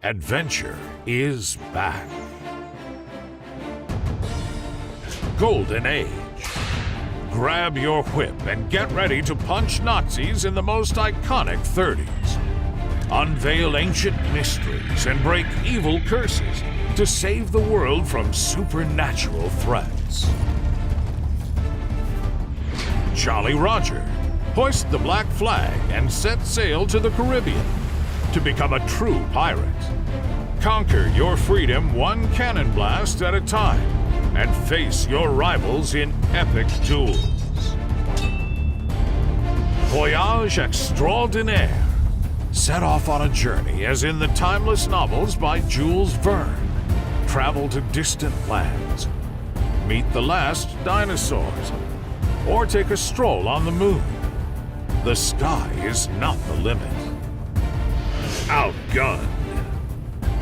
Adventure is back. Golden Age. Grab your whip and get ready to punch Nazis in the most iconic 30s. Unveil ancient mysteries and break evil curses to save the world from supernatural threats. Jolly Roger. Hoist the black flag and set sail to the Caribbean to become a true pirate. Conquer your freedom one cannon blast at a time and face your rivals in epic duels. Voyage extraordinaire. Set off on a journey as in the timeless novels by Jules Verne. Travel to distant lands. Meet the last dinosaurs. Or take a stroll on the moon. The sky is not the limit. Outgunned.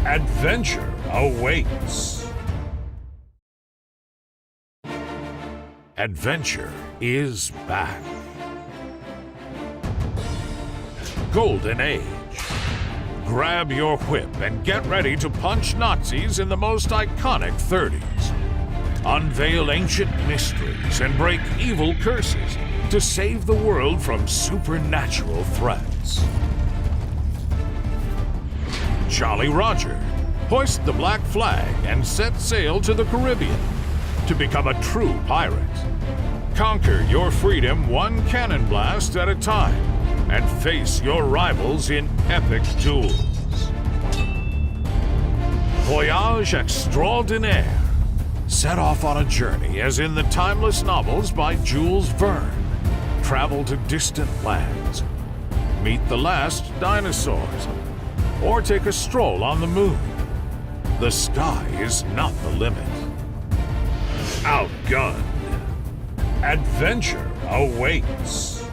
Adventure awaits. Adventure is back. Golden Age. Grab your whip and get ready to punch Nazis in the most iconic 30s. Unveil ancient mysteries and break evil curses to save the world from supernatural threats. Jolly Roger. Hoist the black flag and set sail to the Caribbean to become a true pirate. Conquer your freedom one cannon blast at a time and face your rivals in epic duels. Voyage extraordinaire. Set off on a journey as in the timeless novels by Jules Verne. Travel to distant lands. Meet the last dinosaurs. Or take a stroll on the moon. The sky is not the limit. Outgunned. Adventure awaits.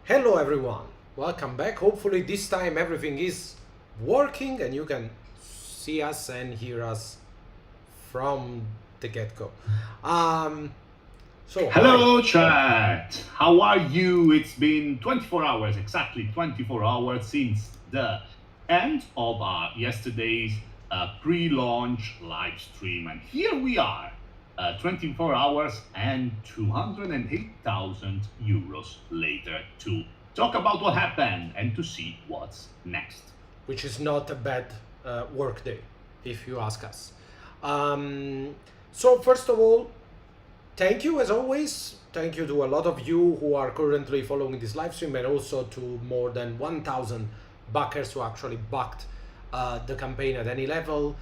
Hello everyone, welcome back. Hopefully this time everything is working and you can see us and hear us from the get-go. Hello chat, how are you? It's been 24 hours, exactly 24 hours since the end of yesterday's pre-launch live stream, and here we are, 24 hours and 208,000 euros later to talk about what happened and to see what's next. Which is not a bad work day, if you ask us. So first of all, thank you as always. Thank you to a lot of you who are currently following this live stream, and also to more than 1,000 backers who actually backed the campaign at any level.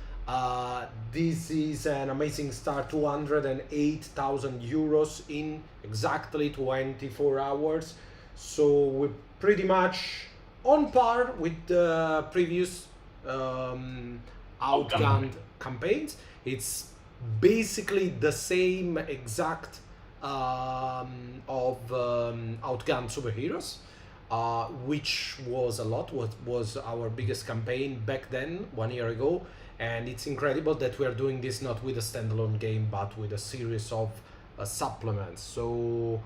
This is an amazing start, 208,000 euros in exactly 24 hours. So we're pretty much on par with the previous Outgunned campaigns. It's basically the same exact of Outgunned Superheroes, which was a lot, was our biggest campaign back then, 1 year ago. And it's incredible that we are doing this not with a standalone game, but with a series of supplements. So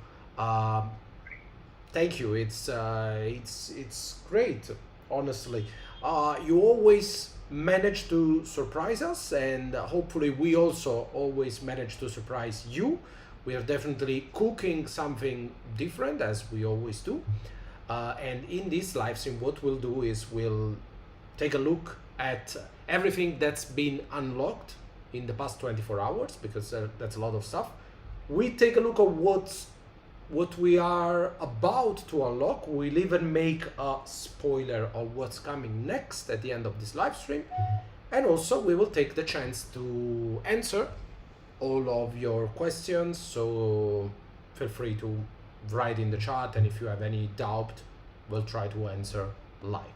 thank you. It's great, honestly. You always manage to surprise us, and hopefully we also always manage to surprise you. We are definitely cooking something different, as we always do. And in this live stream, what we'll do is we'll take a look at everything that's been unlocked in the past 24 hours, because that's a lot of stuff. We take a look at what we are about to unlock. We'll even make a spoiler of what's coming next at the end of this live stream. And also we will take the chance to answer all of your questions, so feel free to write in the chat, and if you have any doubt, we'll try to answer live.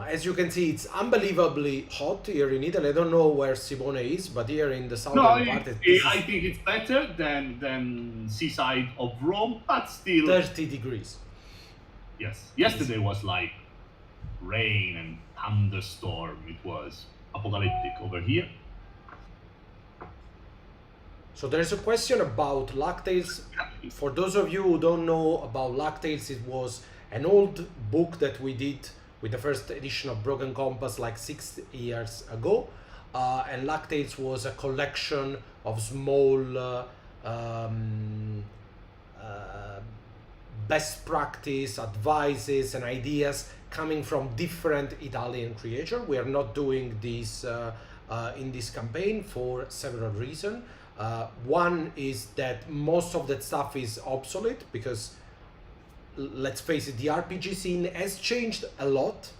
As you can see, it's unbelievably hot here in Italy. I don't know where Simone is, but here in the southern part... I think it's better than seaside of Rome, but still... 30 degrees. Yes. Yesterday was like rain and thunderstorm. It was apocalyptic over here. So there's a question about Lactails. For those of you who don't know about Lactails, it was an old book that we did with the first edition of Broken Compass like 6 years ago. And Lactails was a collection of small best practice, advices, and ideas coming from different Italian creators. We are not doing this in this campaign for several reasons. One is that most of that stuff is obsolete because, let's face it, the RPG scene has changed a lot,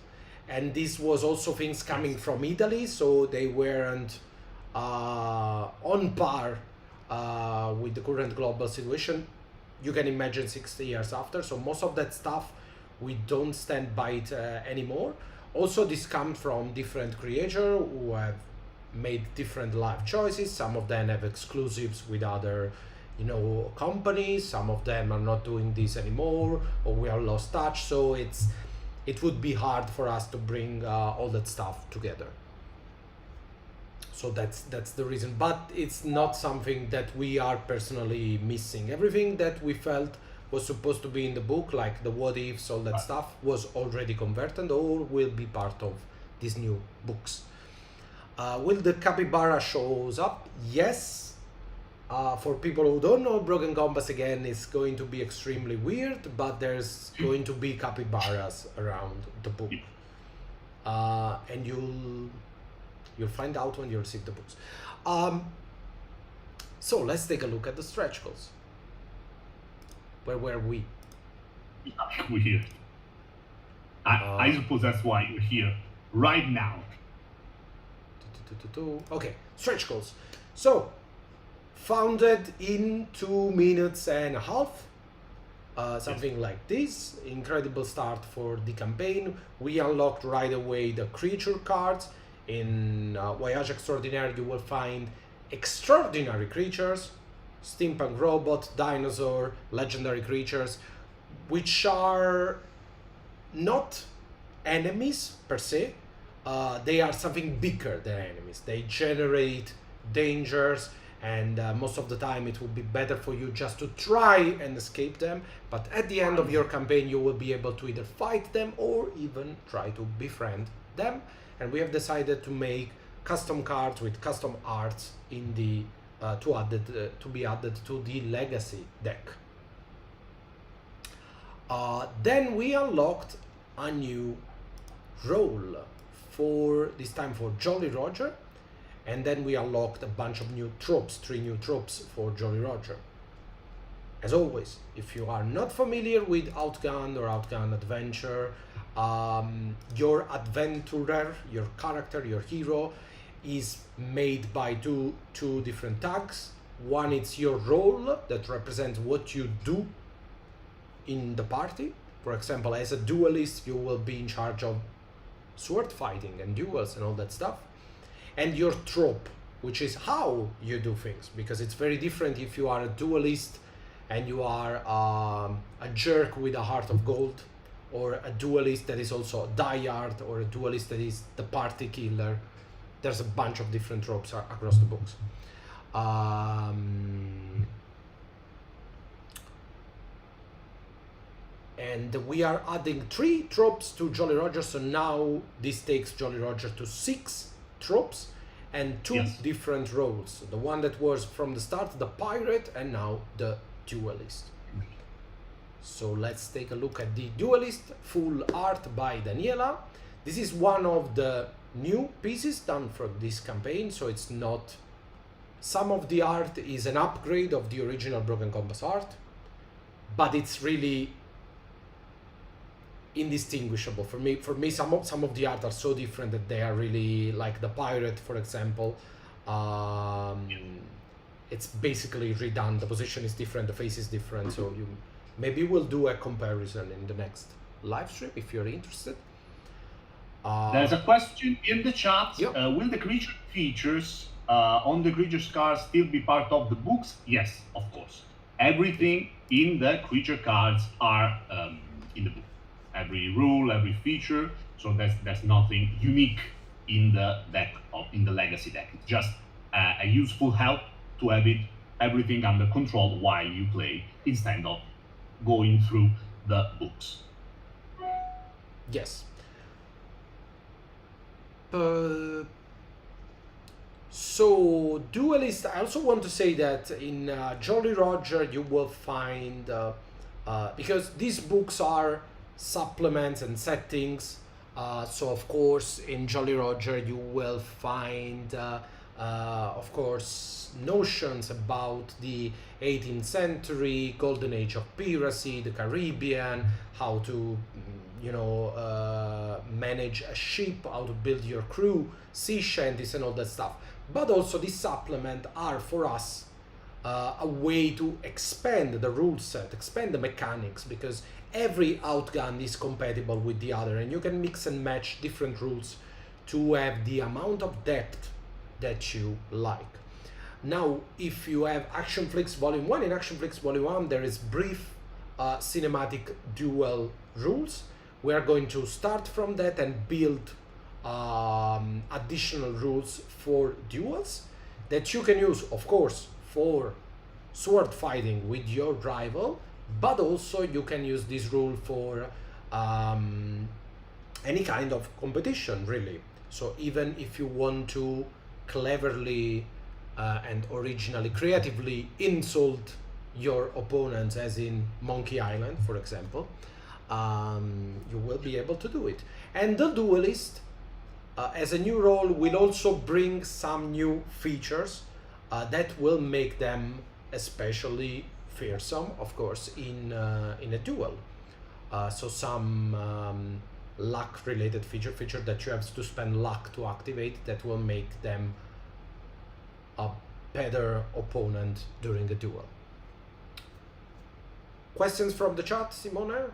and this was also things coming from Italy, so they weren't on par with the current global situation. You can imagine 60 years after, so most of that stuff we don't stand by it anymore. Also, this comes from different creators who have made different life choices. Some of them have exclusives with other companies. Some of them are not doing this anymore, or we are lost touch, so it would be hard for us to bring all that stuff together. So that's the reason, but it's not something that we are personally missing. Everything that we felt was supposed to be in the book, like the what ifs, all that stuff, was already converted or will be part of these new books. Will the capybara shows up? Yes. For people who don't know, Broken Compass again is going to be extremely weird, but there's going to be capybaras around the book, and you'll find out when you receive the books. So let's take a look at the stretch goals. Where were we? We're here. I suppose that's why you're here right now. Okay, stretch goals. So, founded in 2 minutes and a half, something like this. Incredible start for the campaign. We unlocked right away the creature cards. In Voyage Extraordinaire you will find extraordinary creatures, steampunk robot, dinosaur, legendary creatures, which are not enemies per se. They are something bigger than enemies. They generate dangers, and most of the time it will be better for you just to try and escape them, but at the end of your campaign you will be able to either fight them or even try to befriend them. And we have decided to make custom cards with custom arts in the to be added to the legacy deck. Then we unlocked a new role for this time for Jolly Roger, and then we unlocked a bunch of new tropes, 3 new tropes for Jolly Roger. As always, if you are not familiar with Outgunned or Outgunned Adventure, your adventurer, your character, your hero is made by two different tags. One is your role that represents what you do in the party. For example, as a duelist, you will be in charge of sword fighting and duels and all that stuff. And your trope, which is how you do things, because it's very different if you are a duelist and you are a jerk with a heart of gold, or a duelist that is also a diehard, or a duelist that is the party killer. There's a bunch of different tropes across the books. And we are adding 3 tropes to Jolly Roger, so now this takes Jolly Roger to 6 tropes and 2 Yes. different roles. The one that was from the start, the pirate, and now the duelist. So let's take a look at the duelist, full art by Daniela. This is one of the new pieces done for this campaign, so it's not... Some of the art is an upgrade of the original Broken Compass art, but it's really indistinguishable for me. For me, some of the art are so different that they are really, like the pirate, for example. It's basically redone. The position is different, the face is different, so you maybe we'll do a comparison in the next live stream if you're interested. There's a question in the chat. Yep. Will the creature features on the creature's cards still be part of the books? Yes, of course. Everything in the creature cards are in the book. Every rule, every feature. So there's nothing unique in the deck, in the legacy deck. It's just a useful help to have it everything under control while you play instead of going through the books. Yes. So, Duelist, I also want to say that in Jolly Roger you will find, because these books are supplements and settings, so of course in Jolly Roger you will find, of course, notions about the 18th century, golden age of piracy, the Caribbean, how to, manage a ship, how to build your crew, sea shanties, and all that stuff. But also, these supplements are for us a way to expand the rule set, expand the mechanics, because every outgun is compatible with the other, and you can mix and match different rules to have the amount of depth that you like. Now, if you have Action Flicks Volume 1, in Action Flicks Volume 1 there is brief cinematic duel rules. We are going to start from that and build additional rules for duels that you can use, of course, for sword fighting with your rival, but also you can use this rule for any kind of competition, really. So even if you want to cleverly and originally, creatively insult your opponents, as in Monkey Island, for example, you will be able to do it. And the Duelist, as a new role, will also bring some new features that will make them especially fearsome, of course, in a duel. So some luck-related feature that you have to spend luck to activate, that will make them a better opponent during a duel. Questions from the chat, Simone?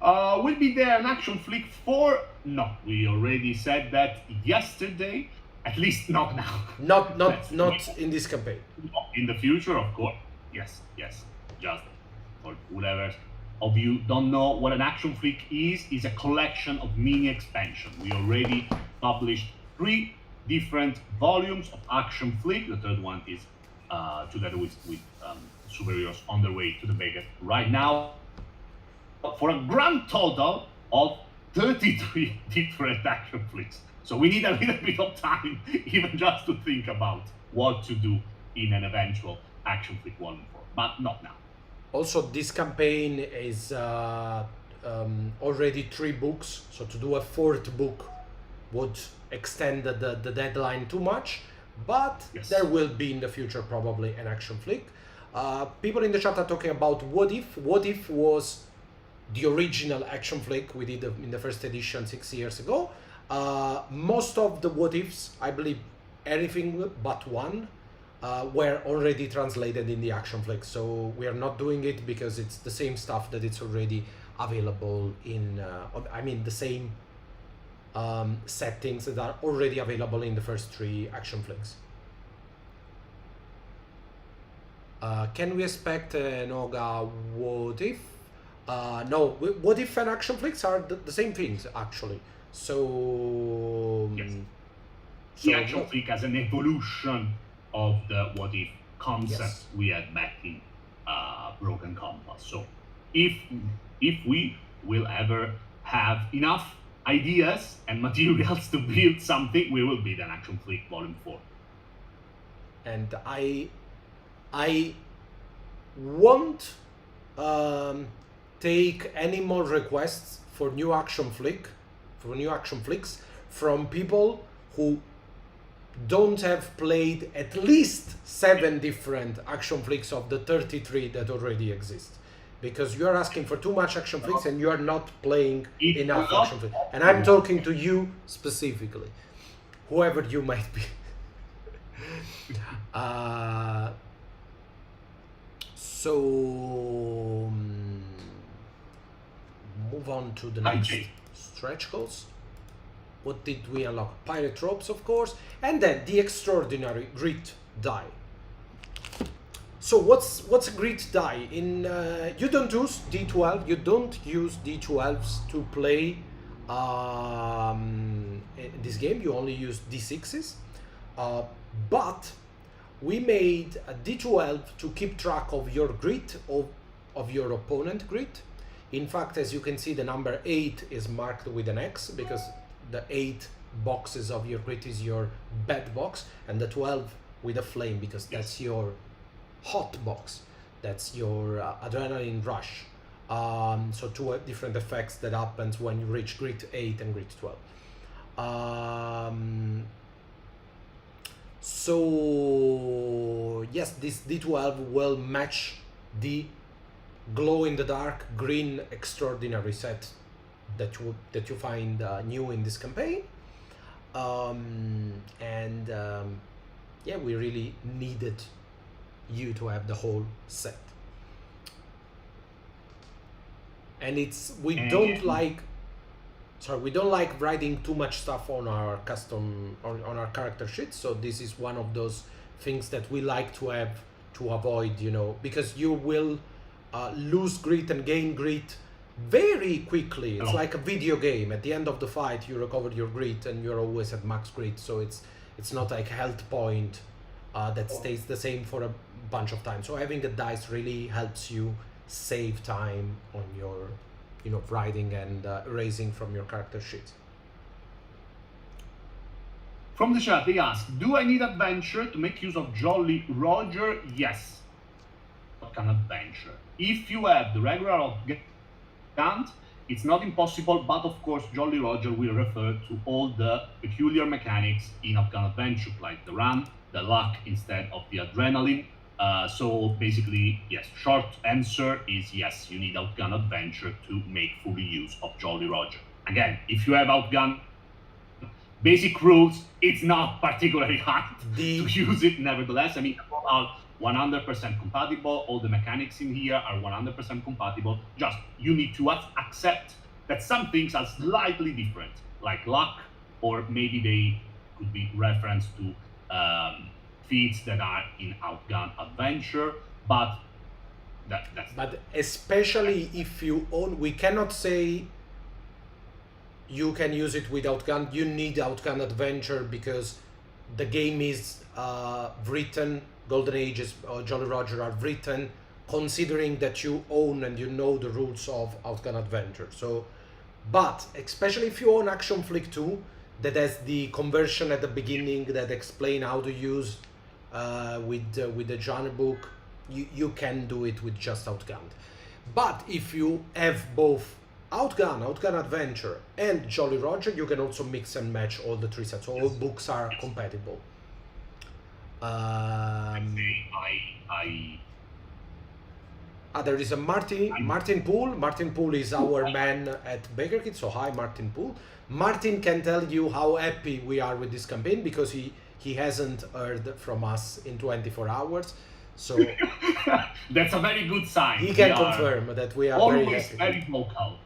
Will be there an Action Flick 4? No, we already said that yesterday. At least not now. Not in this campaign. In the future, of course. Yes. Just for whoever of you don't know what an Action Flick is a collection of mini expansion. We already published 3 different volumes of Action Flick. The third one is together with Superheroes on their way to the Backerkit right now, for a grand total of 33 different Action Flicks. So we need a little bit of time even just to think about what to do in an eventual Action Flick Volume 4, but not now. Also, this campaign is already 3 books, so to do a 4th book would extend the deadline too much, but Yes. there will be in the future probably an Action Flick. People in the chat are talking about What If. What If was the original Action Flick we did in the first edition 6 years ago. Most of the What Ifs, I believe anything but one, were already translated in the Action Flick. So we are not doing it because it's the same stuff that it's already available in, the same settings that are already available in the first 3 Action Flicks. Can we expect an Oga What If? No, What If and Action Flicks are the same things, actually. So, Yes. so The Action Flick as an evolution of the What If concept Yes. we had back in Broken Compass. So if we will ever have enough ideas and materials to build something, we will build an Action Flick Volume 4. and I won't take any more requests for new action flicks from people who don't have played at least 7 different action flicks of the 33 that already exist, because you are asking for too much action flicks and you are not playing enough action flicks. And I'm talking to you specifically, whoever you might be. So move on to the next stretch goals. What did we unlock? Pirate Tropes, of course, and then the extraordinary grit die. So what's a grit die? In you don't use D12. You don't use D12s to play this game. You only use D6s. But we made a D12 to keep track of your grit, of your opponent grit. In fact, as you can see, the number 8 is marked with an X because the 8 boxes of your grit is your bad box, and the 12 with a flame because that's your hot box. That's your adrenaline rush. So two different effects that happens when you reach grit 8 and grit 12. So yes, this D12 will match the glow in the dark green extraordinary set that you find new in this campaign. Yeah, we really needed you to have the whole set. And we don't like writing too much stuff on our custom on our character sheets, so this is one of those things that we like to have to avoid, because you will lose grit and gain grit very quickly. It's like a video game. At the end of the fight you recover your grit and you're always at max grit, so it's not like a health point that stays the same for a bunch of time. So having a dice really helps you save time on your writing and erasing from your character sheet. From the chat, they ask, do I need adventure to make use of Jolly Roger? Yes. What kind of adventure? If you have the regular Outgunned, it's not impossible, but of course Jolly Roger will refer to all the peculiar mechanics in Outgunned Adventure, like the run, the luck instead of the adrenaline. So basically, yes, short answer is yes, you need Outgunned Adventure to make full use of Jolly Roger. Again, if you have Outgunned basic rules, it's not particularly hard to use it nevertheless. I mean, all are 100% compatible, all the mechanics in here are 100% compatible, just you need to accept that some things are slightly different, like luck, or maybe they could be referenced to feats that are in Outgunned Adventure, but that's. But especially if you own, we cannot say you can use it with Outgunned. You need Outgunned Adventure because the game is written. Golden Ages or Jolly Roger are written considering that you own and you know the rules of Outgunned Adventure. So, but especially if you own Action Flick 2, that has the conversion at the beginning that explain how to use with the genre book, you can do it with just Outgunned. But if you have both Outgunned Adventure, and Jolly Roger, you can also mix and match all the three sets. So all books are compatible. There is a Martin Poole. Martin Poole is our man at Backerkit. So hi, Martin Poole. Martin can tell you how happy we are with this campaign because he hasn't heard from us in 24 hours. So that's a very good sign. He can confirm that we are very happy. Very vocal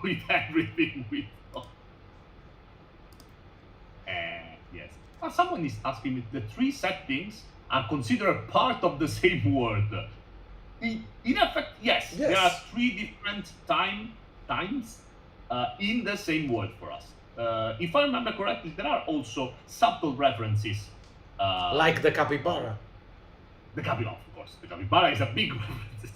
with everything we talk. Yes. Well, someone is asking if the three settings are considered part of the same word. In effect, yes. There are three different times in the same word for us. If I remember correctly, there are also subtle references. Like the capybara. The capybara, of course. The capybara is a big reference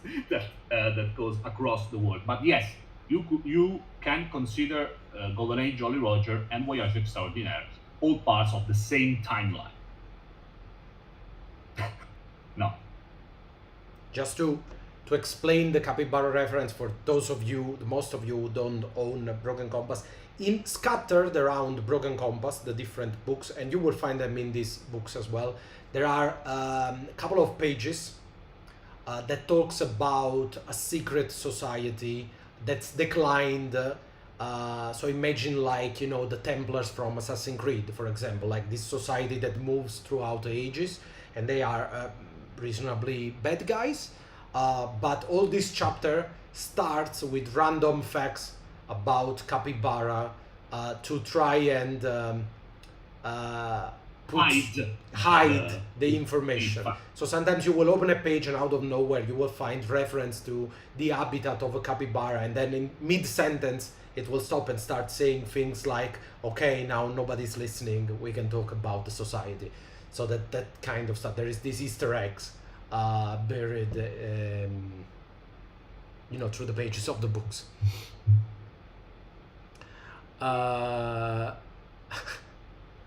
that goes across the world. But yes, you can consider Golden Age, Jolly Roger, and Voyage Extraordinaire all parts of the same timeline. No. Just to explain the capybara reference for those of you, most of you who don't own a Broken Compass, scattered around Broken Compass, the different books, and you will find them in these books as well. There are a couple of pages that talks about a secret society that's declined. So imagine like, the Templars from Assassin's Creed, for example, like this society that moves throughout the ages, and they are reasonably bad guys. But all this chapter starts with random facts about capybara to try and hide the information. So sometimes you will open a page and out of nowhere you will find reference to the habitat of a capybara, and then in mid-sentence it will stop and start saying things like, okay, now nobody's listening, we can talk about the society. So that kind of stuff. There is these Easter eggs buried, through the pages of the books.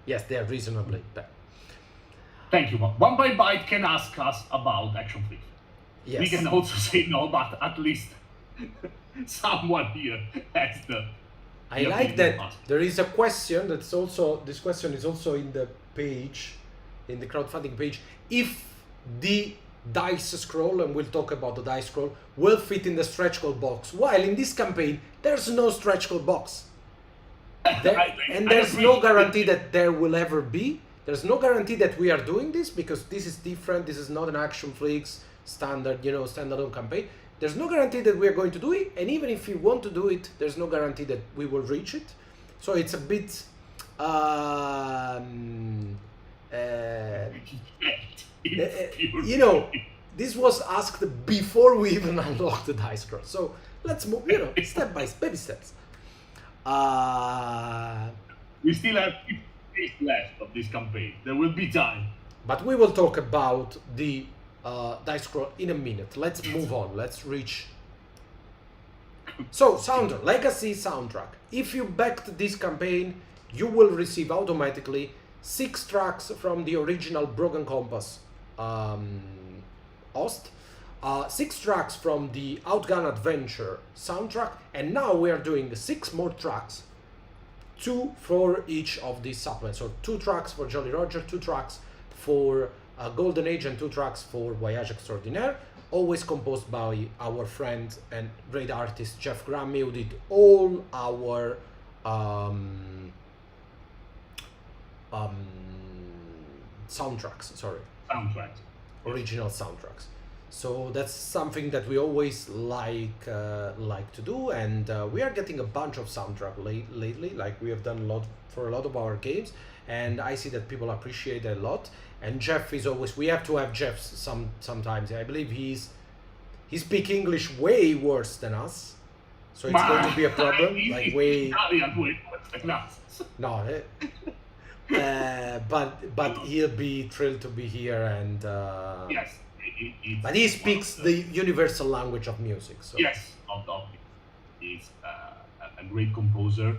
Yes, they are reasonably bad. Thank you. One by Byte can ask us about Action Fleet. Yes. We can also say no, but at least someone here has the. I like that there is a question that's also, this question is also in the page, in the crowdfunding page. If the dice scroll, and we'll talk about the dice scroll, will fit in the stretch goal box, while in this campaign there's no stretch goal box. There's no guarantee that there will ever be. There's no guarantee that we are doing this, because this is different. This is not an Action Flix standard, standalone campaign. There's no guarantee that we are going to do it, and even if we want to do it, there's no guarantee that we will reach it. So it's a bit this was asked before we even unlocked the dice scroll. So let's move, step by step, baby steps. We still have 50 days left of this campaign. There will be time. But we will talk about the dice scroll in a minute. Let's move on. Let's reach. So, soundtrack, legacy soundtrack. If you backed this campaign, you will receive automatically 6 tracks from the original Broken Compass host, 6 tracks from the Outgunned Adventure soundtrack, and now we are doing 6 more tracks, 2 for each of these supplements. So 2 tracks for Jolly Roger, 2 tracks for Golden Age, and 2 tracks for Voyage Extraordinaire, always composed by our friend and great artist Jeff Grammy, who did all our original soundtracks. So that's something that we always like to do, and we are getting a bunch of soundtrack lately. Like, we have done a lot for a lot of our games, and I see that people appreciate it a lot. And Jeff is always, we have to have Jeff sometimes. I believe he speaks English way worse than us, so it's going to be a problem. Like, way worse than us. No, but he'll be thrilled to be here, and yes. But he speaks the universal language of music. So. Yes, obviously. He's a great composer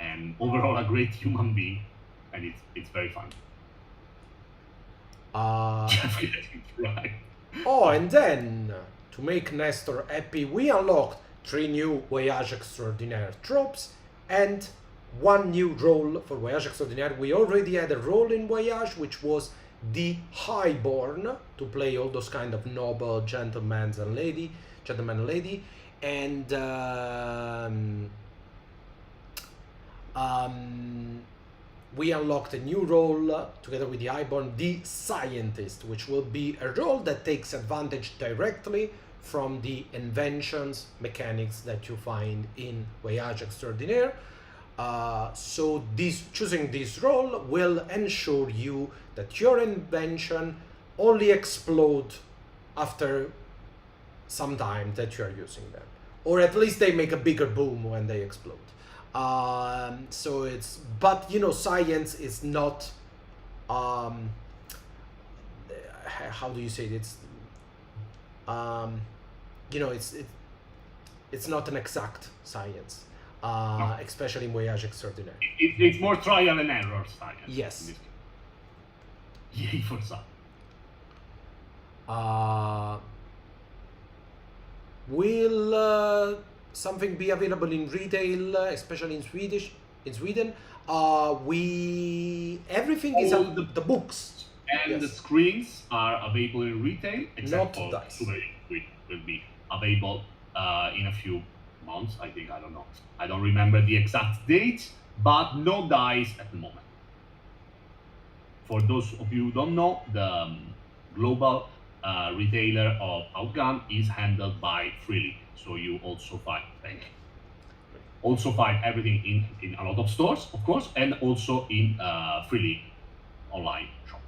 and overall a great human being, and it's very fun. Right. Oh, and then to make Nestor happy, we unlocked 3 new Voyage Extraordinaire tropes and 1 new role for Voyage Extraordinaire. We already had a role in Voyage, which was the Highborn, to play all those kind of noble gentlemen and lady, and we unlocked a new role together with the Highborn, the Scientist, which will be a role that takes advantage directly from the inventions, mechanics that you find in Voyage Extraordinaire. So choosing this role will ensure you that your invention only explode after some time that you are using them, or at least they make a bigger boom when they explode. So it's, but science is not, how do you say it? It's not an exact science. No. Especially in Voyage Extraordinaire. It's more trial and error science. Yes. Yay for some. Will something be available in retail, especially in Sweden? Everything is all the books and the screens are available in retail, except for dice, which will be available in a few months, I think. I don't know. I don't remember the exact date, but no dice at the moment. For those of you who don't know, the global retailer of Outgunned is handled by Freely, so you also find everything in a lot of stores, of course, and also in Freely online shop.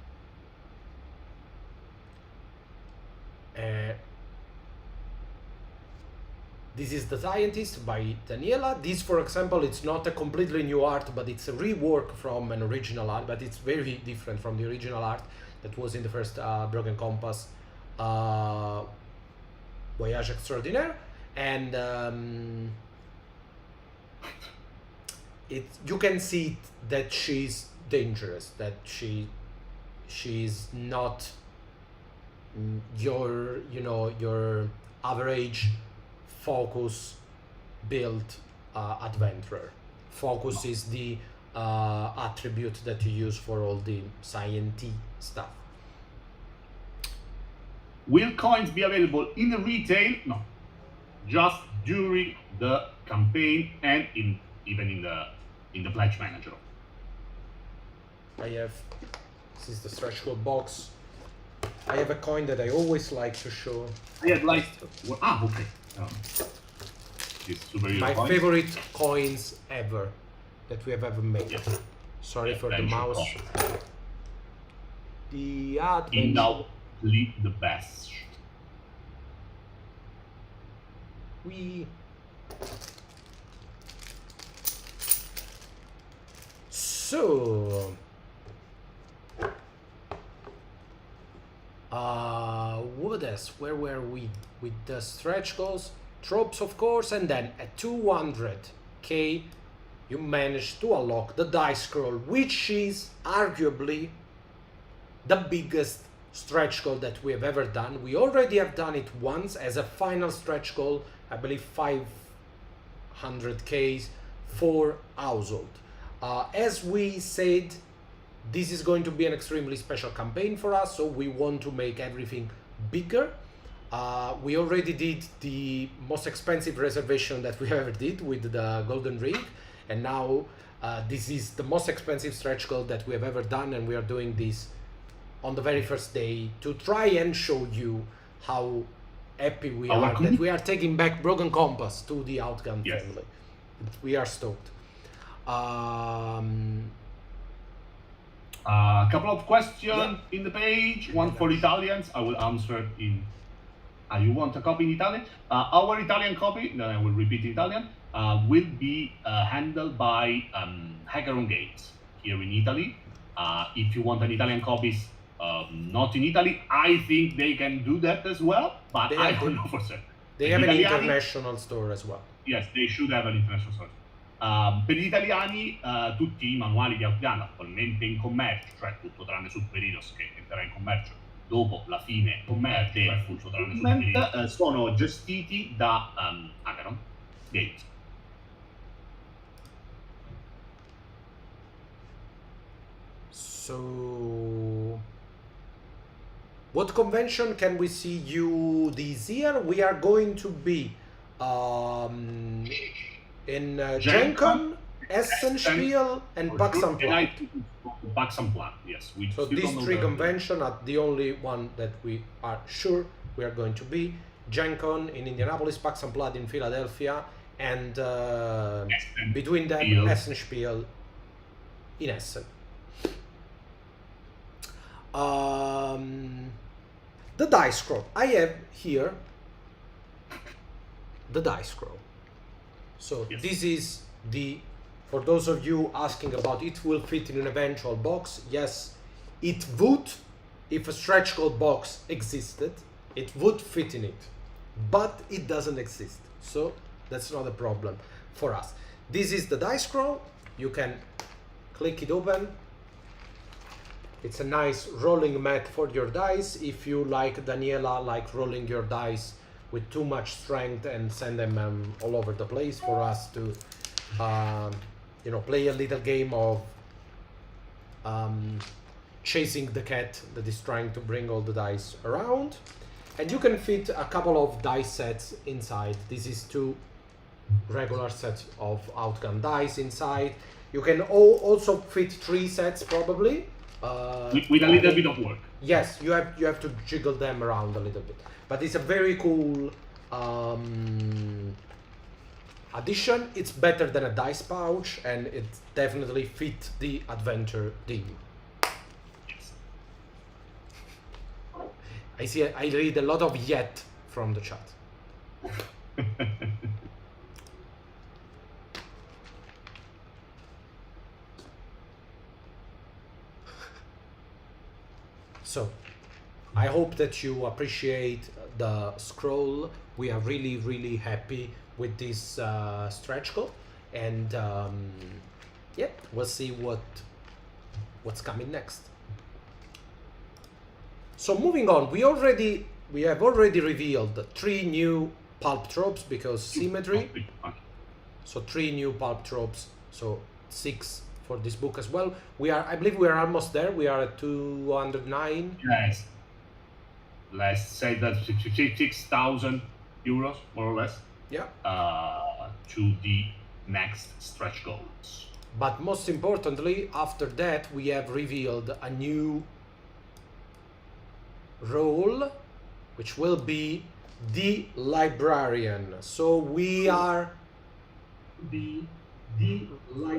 This is The Scientist by Daniela. This, for example, it's not a completely new art, but it's a rework from an original art, but it's very different from the original art that was in the first Broken Compass Voyage Extraordinaire. And you can see that she's dangerous, that she's not your average focus build adventurer. Focus is the attribute that you use for all the science stuff. Will coins be available in retail? No, just during the campaign and even in the pledge manager. I have, this is the stretch goal box. I have a coin that I always like to show. I had like, okay. It's superhero My coin. favorite coins ever that we have ever made. Yes. Sorry for the Adventure mouse. coin. The adventure. Undoubtedly the best. We. So. What else? Where were we? With the stretch goals, tropes, of course, and then at 200k, you managed to unlock the dice scroll, which is arguably the biggest stretch goal that we have ever done. We already have done it once as a final stretch goal, I believe 500k for household. As we said, this is going to be an extremely special campaign for us, so we want to make everything bigger. We already did the most expensive reservation that we ever did with the Golden Ring, and now this is the most expensive stretch goal that we have ever done, and we are doing this on the very first day to try and show you how happy we are that we are taking back Broken Compass to the Outgunned family. We are stoked. A couple of questions in the page. One for Italians. I will answer in. You want a copy in Italian? Our Italian copy, then I will repeat in Italian, will be handled by Hacker on Games here in Italy. If you want an Italian copy, not in Italy, I think they can do that as well, but I don't know for certain. They have an international store as well. Yes, they should have an international store. Per gli italiani tutti i manuali di Outgunned attualmente in commercio, cioè tutto tranne Superinos che entrerà in commercio dopo la fine del tutto tranne Superinos, sono gestiti da Backerkit Games. So, what convention can we see you this year? We are going to be in Gen Con, Essenspiel, and Pax Unplugged. Pax Unplugged, yes. So these three conventions are the only one that we are sure we are going to be. Gen Con in Indianapolis, Pax Unplugged in Philadelphia, and between them, Essenspiel in Essen. The dice scroll. I have here the dice scroll. So this is for those of you asking about it will fit in an eventual box. Yes, it would, if a stretch goal box existed, it would fit in it, but it doesn't exist. So that's not a problem for us. This is the dice scroll. You can click it open. It's a nice rolling mat for your dice. If you like Daniela, like rolling your dice with too much strength and send them all over the place, for us to play a little game of chasing the cat that is trying to bring all the dice around. And you can fit a couple of dice sets inside. This is 2 regular sets of Outgunned dice inside. You can also fit 3 sets probably. With a little bit of work. Yes, you have to jiggle them around a little bit. But it's a very cool addition. It's better than a dice pouch, and it definitely fits the adventure theme. Yes. I read a lot of yet from the chat. So I hope that you appreciate the scroll. We are really, really happy with this stretch goal, and yeah, we'll see what's coming next. So moving on, we have already revealed 3 new pulp tropes because symmetry. So 3 new pulp tropes, so 6 for this book as well. I believe we are almost there. We are at 209. Yes. Let's say that 6,000 euros, more or less, Yeah. to the next stretch goals. But most importantly, after that, we have revealed a new role, which will be the librarian. So we are The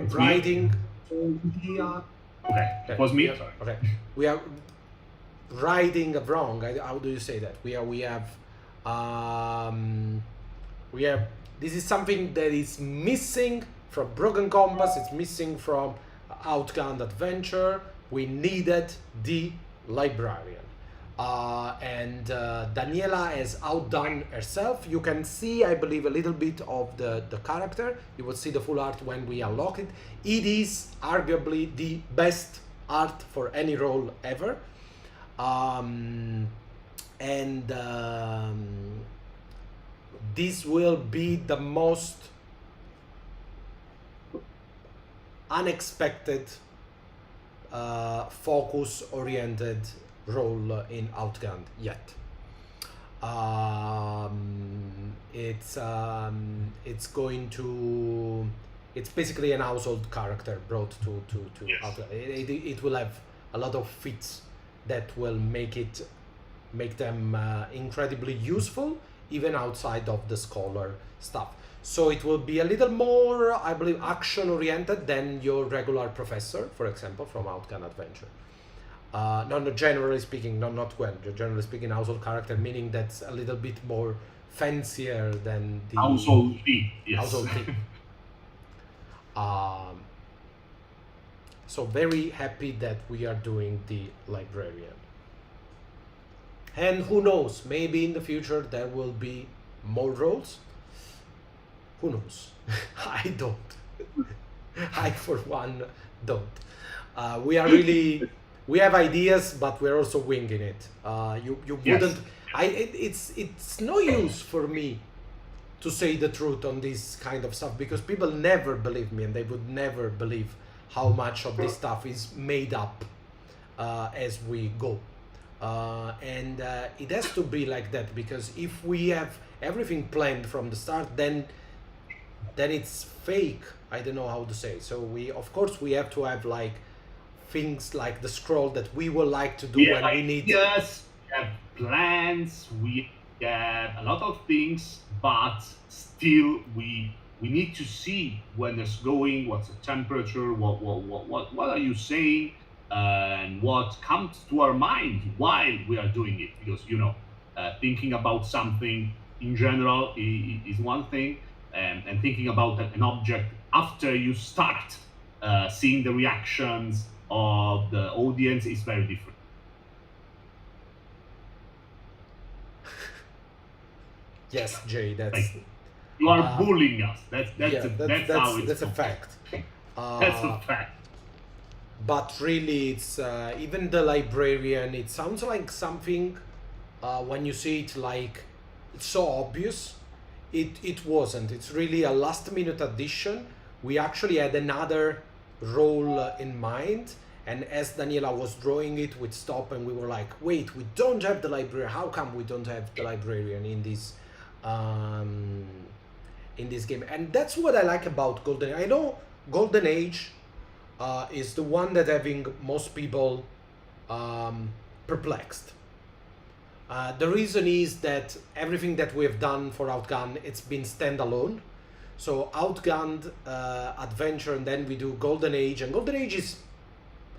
riding. Okay, it was me. Yeah, Sorry. okay. We are riding wrong. How do you say that? We have. This is something that is missing from Broken Compass. It's missing from Outgunned Adventure. We needed the librarian. And Daniela has outdone herself. You can see, I believe, a little bit of the character. You will see the full art when we unlock it. It is arguably the best art for any role ever. This will be the most unexpected, focus-oriented role in Outgunned yet. It's basically an household character brought to Yes. Outgunned. It will have a lot of feats that will make them incredibly useful even outside of the scholar stuff. So it will be a little more, I believe, action oriented than your regular professor, for example, from Outgunned Adventure. No, generally speaking, not Gwen. Generally speaking, household character, meaning that's a little bit more fancier than the Household fee, yes. household thing. So very happy that we are doing the librarian. And who knows, maybe in the future there will be more roles. Who knows? I don't. I, for one, don't. We have ideas, but we're also winging it. You Yes. wouldn't. It's no use for me to say the truth on this kind of stuff because people never believe me, and they would never believe how much of this stuff is made up as we go. It has to be like that because if we have everything planned from the start, then it's fake. I don't know how to say. So we have to have like things like the scroll that we would like to do when we need. Yes, we have plans, we have a lot of things, but still we need to see when it's going, what's the temperature, what are you saying, and what comes to our mind while we are doing it. Because thinking about something in general is one thing, and thinking about an object after you start seeing the reactions of the audience is very different. Yes, Jay, that's Like, you are bullying us. That's how it's that's a fact. That's a fact. But really, it's even the librarian. It sounds like something when you see it, like it's so obvious. It wasn't. It's really a last-minute addition. We actually had another role in mind, and as Daniela was drawing it, we'd stop and we were like, "Wait, we don't have the librarian. How come we don't have the librarian in this game?" And that's what I like about Golden Age. I know Golden Age is the one that having most people perplexed. The reason is that everything that we have done for Outgunned, it's been standalone. So Outgunned Adventure, and then we do Golden Age, and Golden Age is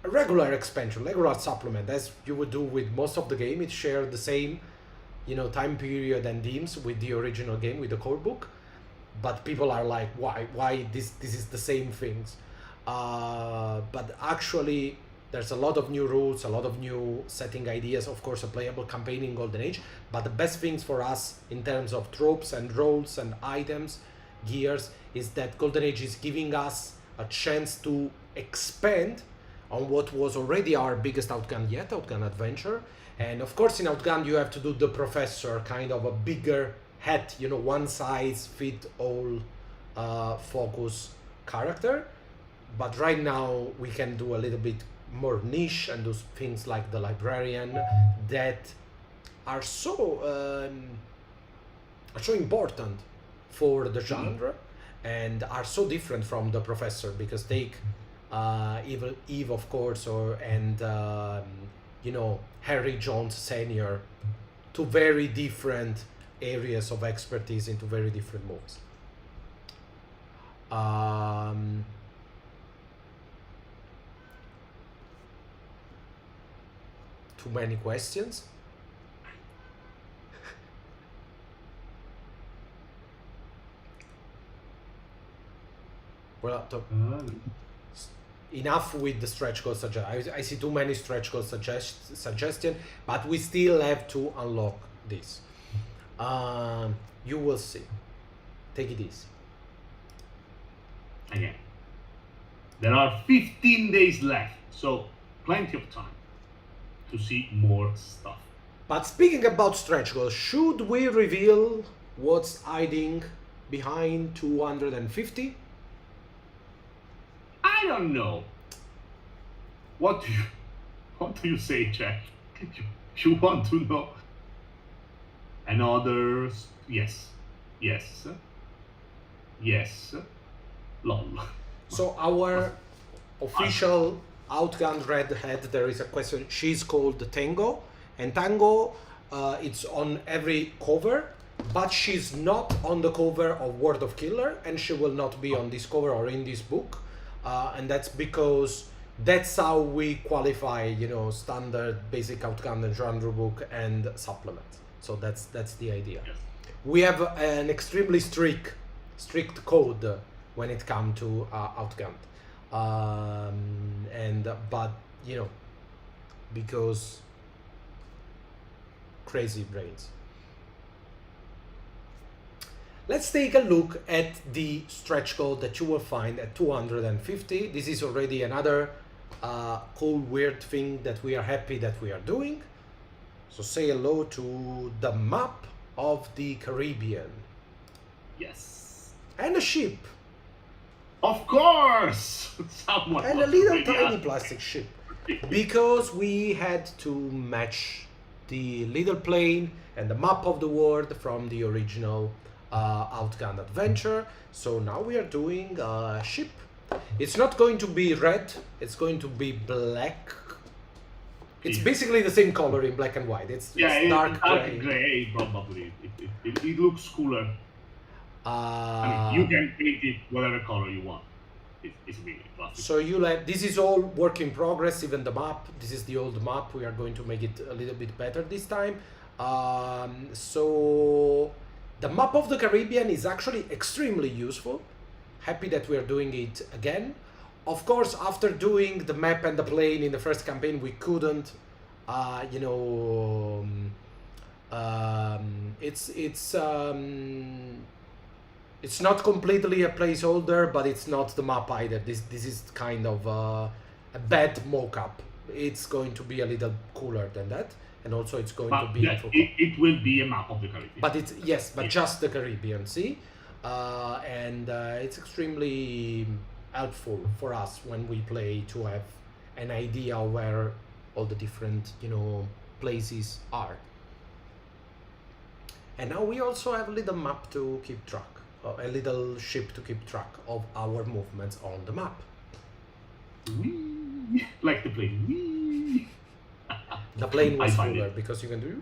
a regular expansion, regular supplement, as you would do with most of the game. It shared the same, time period and themes with the original game, with the core book. But people are like, why this is the same things? But actually, There's a lot of new rules, a lot of new setting ideas, of course, a playable campaign in Golden Age. But the best things for us in terms of tropes and roles and items, gears, is that Golden Age is giving us a chance to expand on what was already our biggest Outgunned yet, Outgunned Adventure. And of course, in Outgunned, you have to do the professor, kind of a bigger hat, you know, one size fit all focus character. But right now, we can do a little bit more niche and do things like the librarian that are so important for the genre and are so different from the professor, because take Eve, of course, and you know, Harry Jones Senior, two very different areas of expertise into very different moves. Too many questions. Well, enough with the stretch goal suggestion. I see too many stretch goal suggestion, but we still have to unlock this. You will see. Take it easy. Again, there are 15 days left, so plenty of time to see more stuff. But speaking about stretch goals, should we reveal what's hiding behind 250? I don't know. What do you say, Jack? You want to know? Another yes. Lol. So our official Outgunned Redhead, there is a question. She's called Tango, and Tango, it's on every cover, but she's not on the cover of World of Killer, and she will not be on this cover or in this book, and that's because that's how we qualify, you know, standard, basic Outgunned genre book and supplement. So that's the idea. Yes. We have an extremely strict code when it comes to Outgunned. But you know, because crazy brains. Let's take a look at the stretch goal that you will find at 250. This is already another cool, weird thing that we are happy that we are doing. So say hello to the map of the Caribbean. Yes. And a ship. Of course! Someone And a was little really tiny asking. plastic ship. Because we had to match the little plane and the map of the world from the original Outgunned Adventure. So now we are doing a ship. It's not going to be red, it's going to be black. It's basically the same color in black and white. It's dark gray. Probably. It looks cooler. I mean, you can paint it whatever color you want. It's really plastic. So this is all work in progress, even the map. This is the old map. We are going to make it a little bit better this time. So the map of the Caribbean is actually extremely useful. Happy that we are doing it again. Of course, after doing the map and the plane in the first campaign, we couldn't, you know, it's not completely a placeholder, but it's not the map either. This is kind of a bad mock-up. It's going to be a little cooler than that, and also it's going to be. Yeah, it will be a map of the Caribbean. But it's just the Caribbean Sea, and it's extremely helpful for us when we play to have an idea where all the different, you know, places are. And now we also have a little map to keep track, a little ship to keep track of our movements on the map. Whee! Like the plane. Whee! The plane was I find slower it. because you can do.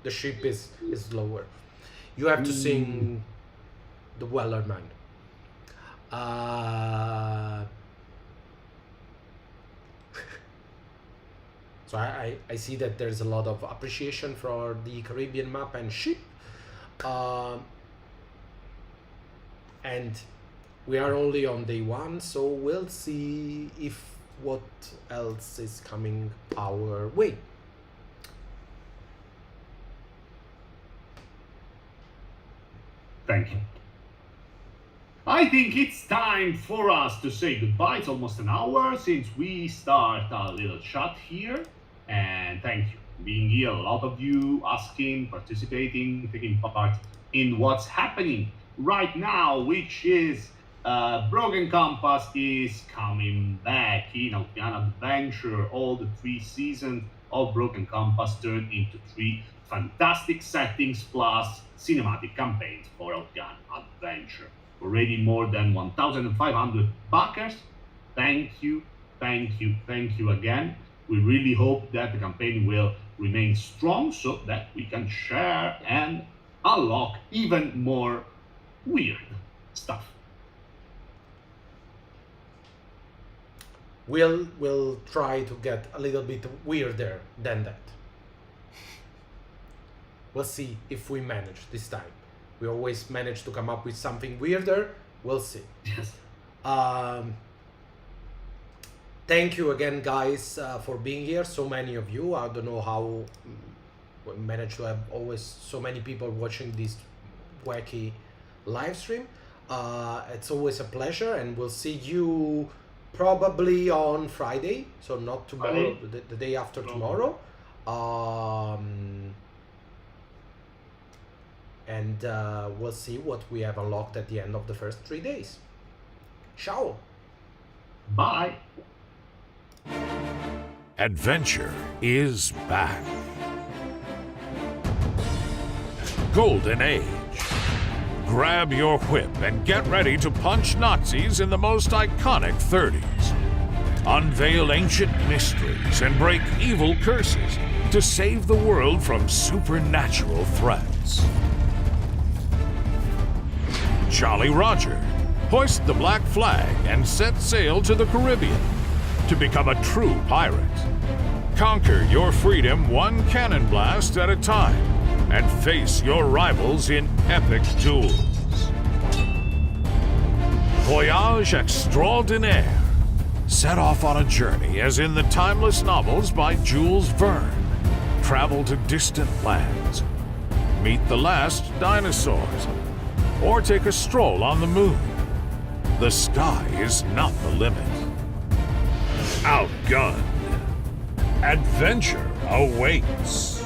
The ship is slower. You have to sing the Wellerman. So I see that there's a lot of appreciation for the Caribbean map and ship. And we are only on day one, so we'll see if what else is coming our way. Thank you. I think it's time for us to say goodbye. It's almost an hour since we start our little chat here. And thank you for being here. A lot of you asking, participating, taking part in what's happening right now, which is Broken Compass is coming back in Outgunned Adventure. All the 3 seasons of Broken Compass turned into 3 fantastic settings plus cinematic campaigns for Outgunned Adventure. Already more than 1,500 backers. Thank you, thank you, thank you again. We really hope that the campaign will remain strong so that we can share and unlock even more weird stuff. We'll try to get a little bit weirder than that. We'll see if we manage this time. We always manage to come up with something weirder. We'll see. Yes. Thank you again, guys, for being here. So many of you. I don't know how we managed to have always so many people watching this wacky live stream. It's always a pleasure, and we'll see you probably on Friday. So not tomorrow, the day after tomorrow. And we'll see what we have unlocked at the end of the first 3 days. Ciao! Bye! Adventure is back. Golden Age. Grab your whip and get ready to punch Nazis in the most iconic 30s. Unveil ancient mysteries and break evil curses to save the world from supernatural threats. Jolly Roger. Hoist the black flag and set sail to the Caribbean to become a true pirate. Conquer your freedom one cannon blast at a time and face your rivals in epic duels. Voyage extraordinaire. Set off on a journey as in the timeless novels by Jules Verne. Travel to distant lands. Meet the last dinosaurs. Or take a stroll on the moon. The sky is not the limit. Outgunned. Adventure awaits.